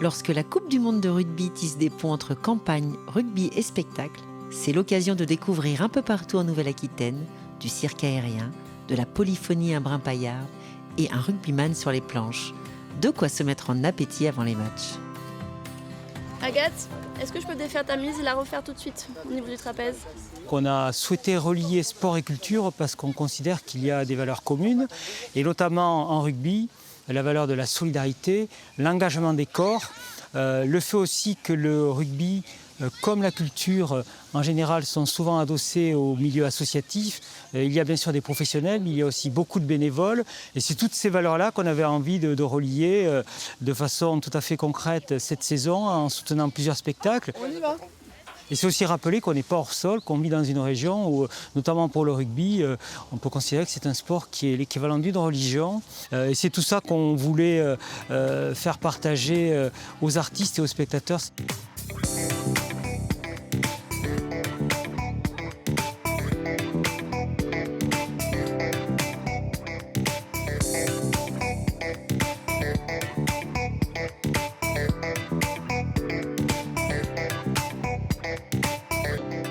Lorsque la Coupe du monde de rugby tisse des ponts entre campagne, rugby et spectacle, c'est l'occasion de découvrir un peu partout en Nouvelle-Aquitaine du cirque aérien, de la polyphonie un brin paillard et un rugbyman sur les planches. De quoi se mettre en appétit avant les matchs. Agathe, est-ce que je peux défaire ta mise et la refaire tout de suite au niveau du trapèze? On a souhaité relier sport et culture parce qu'on considère qu'il y a des valeurs communes, et notamment en rugby, la valeur de la solidarité, l'engagement des corps, le fait aussi que le rugby, comme la culture, en général, sont souvent adossés au milieu associatif. Il y a bien sûr des professionnels, mais il y a aussi beaucoup de bénévoles. Et c'est toutes ces valeurs-là qu'on avait envie de relier de façon tout à fait concrète cette saison, en soutenant plusieurs spectacles. On y va. Et c'est aussi rappeler qu'on n'est pas hors sol, qu'on vit dans une région où, notamment pour le rugby, on peut considérer que c'est un sport qui est l'équivalent d'une religion. Et c'est tout ça qu'on voulait faire partager aux artistes et aux spectateurs.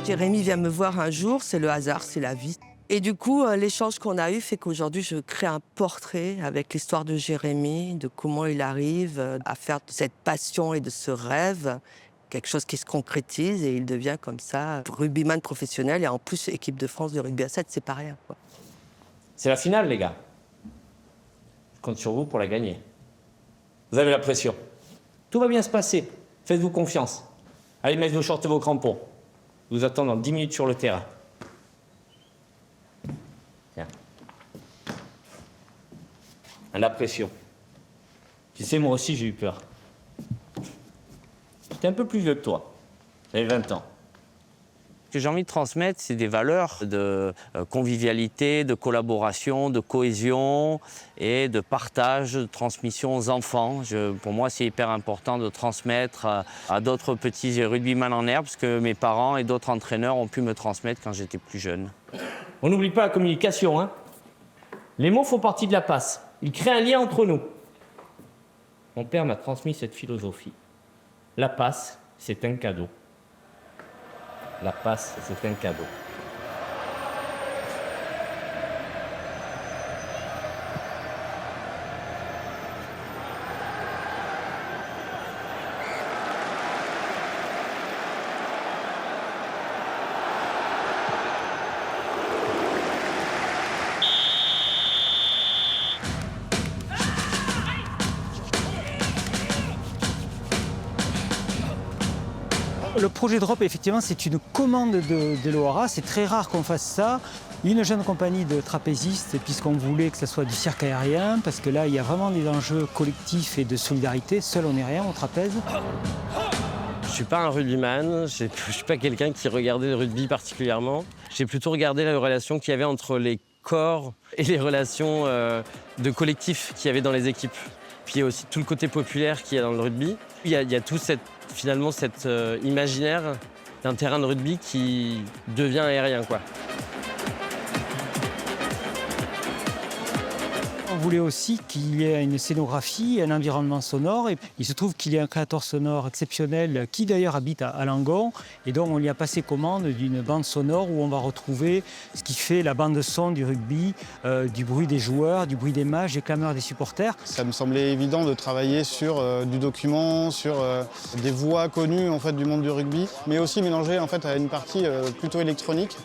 Jérémy vient me voir un jour, c'est le hasard, c'est la vie. Et du coup, l'échange qu'on a eu fait qu'aujourd'hui, je crée un portrait avec l'histoire de Jérémy, de comment il arrive à faire de cette passion et de ce rêve quelque chose qui se concrétise, et il devient comme ça rugbyman professionnel et en plus équipe de France de rugby à 7, c'est pas rien, quoi. C'est la finale, les gars. Je compte sur vous pour la gagner. Vous avez la pression. Tout va bien se passer. Faites-vous confiance. Allez mettre vos shorts et vos crampons. Je vous attends dans 10 minutes sur le terrain. Tiens. La pression. Tu sais, moi aussi, j'ai eu peur. J'étais un peu plus vieux que toi. J'avais 20 ans. Ce que j'ai envie de transmettre, c'est des valeurs de convivialité, de collaboration, de cohésion et de partage, de transmission aux enfants. Pour moi, c'est hyper important de transmettre à d'autres petits rugbyman en herbe, parce que mes parents et d'autres entraîneurs ont pu me transmettre quand j'étais plus jeune. On n'oublie pas la communication, hein. Les mots font partie de la passe. Ils créent un lien entre nous. Mon père m'a transmis cette philosophie. La passe, c'est un cadeau. La passe, c'est un cadeau. Le projet Drop, effectivement, c'est une commande de l'ORA. C'est très rare qu'on fasse ça. Une jeune compagnie de trapézistes, puisqu'on voulait que ce soit du cirque aérien, parce que là, il y a vraiment des enjeux collectifs et de solidarité. Seul, on n'est rien au trapèze. Je ne suis pas un rugbyman, je ne suis pas quelqu'un qui regardait le rugby particulièrement. J'ai plutôt regardé la relation qu'il y avait entre les corps et les relations de collectif qu'il y avait dans les équipes. Puis il y a aussi tout le côté populaire qu'il y a dans le rugby. Il y a tout finalement cet imaginaire d'un terrain de rugby qui devient aérien, quoi. On voulait aussi qu'il y ait une scénographie, un environnement sonore. Et il se trouve qu'il y a un créateur sonore exceptionnel qui d'ailleurs habite à Langon. Et donc on lui a passé commande d'une bande sonore où on va retrouver ce qui fait la bande son du rugby, du bruit des joueurs, du bruit des matchs, des clameurs des supporters. Ça me semblait évident de travailler sur du document, sur des voix connues en fait, du monde du rugby, mais aussi mélanger en fait, à une partie plutôt électronique.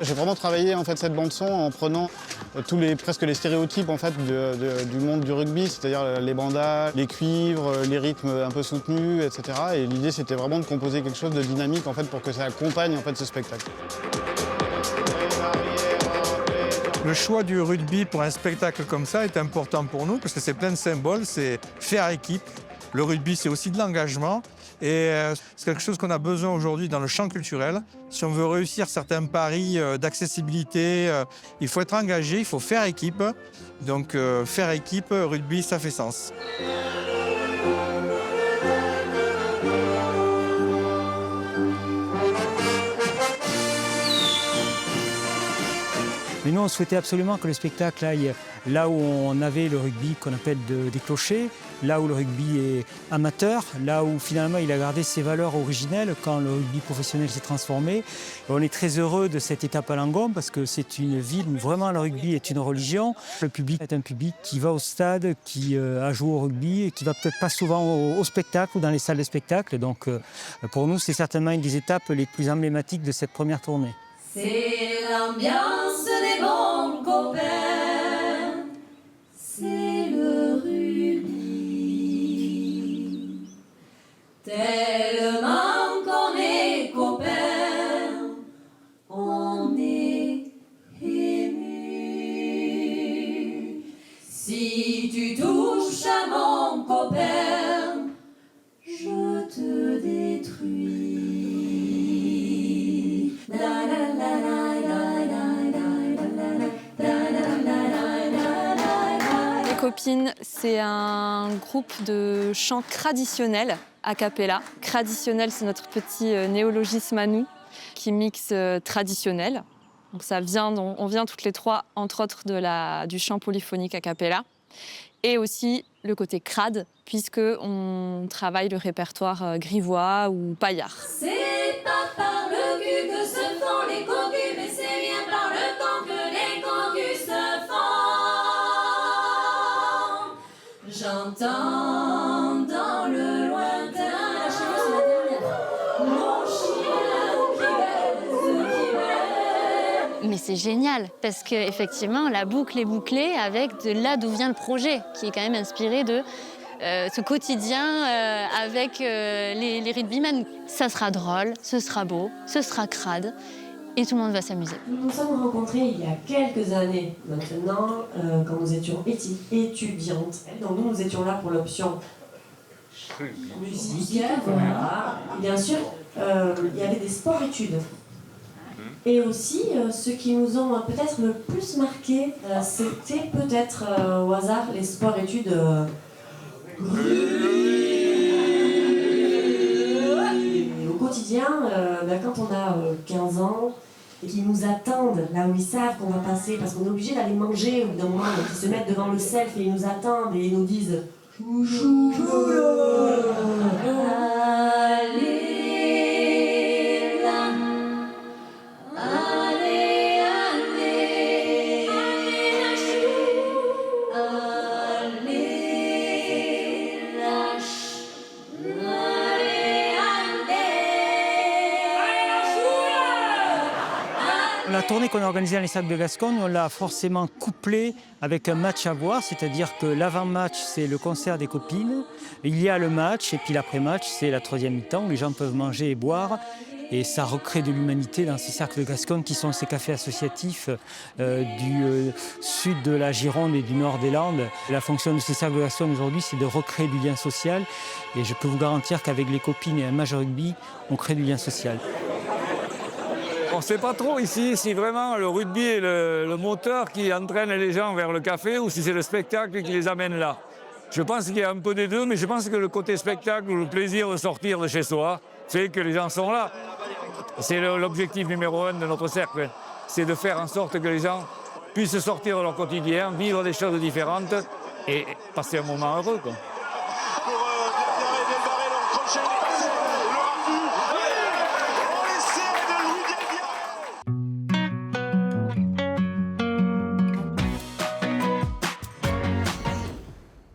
J'ai vraiment travaillé en fait, cette bande-son en prenant presque les stéréotypes en fait, du monde du rugby, c'est-à-dire les bandas, les cuivres, les rythmes un peu soutenus, etc. Et l'idée, c'était vraiment de composer quelque chose de dynamique en fait, pour que ça accompagne en fait, ce spectacle. Le choix du rugby pour un spectacle comme ça est important pour nous parce que c'est plein de symboles, c'est faire équipe. Le rugby, c'est aussi de l'engagement. Et c'est quelque chose qu'on a besoin aujourd'hui dans le champ culturel. Si on veut réussir certains paris d'accessibilité, il faut être engagé, il faut faire équipe. Donc faire équipe, rugby, ça fait sens. Mais nous, on souhaitait absolument que le spectacle aille là où on avait le rugby qu'on appelle des clochers, là où le rugby est amateur, là où finalement il a gardé ses valeurs originelles quand le rugby professionnel s'est transformé. Et on est très heureux de cette étape à Langon parce que c'est une ville où vraiment le rugby est une religion. Le public est un public qui va au stade, qui a joué au rugby et qui va peut-être pas souvent au spectacle ou dans les salles de spectacle. Donc pour nous, c'est certainement une des étapes les plus emblématiques de cette première tournée. C'est l'ambiance des bons copains, c'est le rugby. Tellement qu'on est copains, on est ému. Si tu touches à mon copain, je te détruis. Les Copines, c'est un groupe de chants traditionnels a cappella. Traditionnel, c'est notre petit néologisme à nous, qui mixe traditionnel. Donc ça vient, on vient toutes les trois, entre autres, du chant polyphonique a cappella. Et aussi le côté crade, puisqu'on travaille le répertoire grivois ou paillard. C'est pas par le cul que se font les cocus, mais c'est bien par le temps que les cocus se font. J'entends dans le lointain, mon chien qui baise. Mais c'est génial, parce qu'effectivement, la boucle est bouclée avec de là d'où vient le projet, qui est quand même inspiré de ce quotidien avec les rugbymen. Ça sera drôle, ce sera beau, ce sera crade, et tout le monde va s'amuser. Nous nous sommes rencontrés il y a quelques années maintenant, quand nous étions étudiantes. Donc nous étions là pour l'option musique. Voilà. Bien sûr, il y avait des sports-études. Et aussi, ceux qui nous ont peut-être le plus marqué, c'était peut-être au hasard les sports-études. Et au quotidien, quand on a 15 ans et qu'ils nous attendent là où ils savent qu'on va passer, parce qu'on est obligé d'aller manger au bout d'un moment, donc ils se mettent devant le self et ils nous attendent et ils nous disent chou, La tournée qu'on a organisée dans les Sables de Gascogne, on l'a forcément couplée avec un match à voir, c'est-à-dire que l'avant-match, c'est le concert des copines, il y a le match, et puis l'après-match, c'est la troisième mi-temps où les gens peuvent manger et boire. Et ça recrée de l'humanité dans ces cercles de Gascogne qui sont ces cafés associatifs du sud de la Gironde et du nord des Landes. La fonction de ces cercles de Gascogne aujourd'hui, c'est de recréer du lien social. Et je peux vous garantir qu'avec les copines et un match de rugby, on crée du lien social. On ne sait pas trop ici si vraiment le rugby est le moteur qui entraîne les gens vers le café ou si c'est le spectacle qui les amène là. Je pense qu'il y a un peu des deux, mais je pense que le côté spectacle ou le plaisir de sortir de chez soi fait que les gens sont là. C'est l'objectif numéro 1 de notre cercle, c'est de faire en sorte que les gens puissent sortir de leur quotidien, vivre des choses différentes et passer un moment heureux, quoi.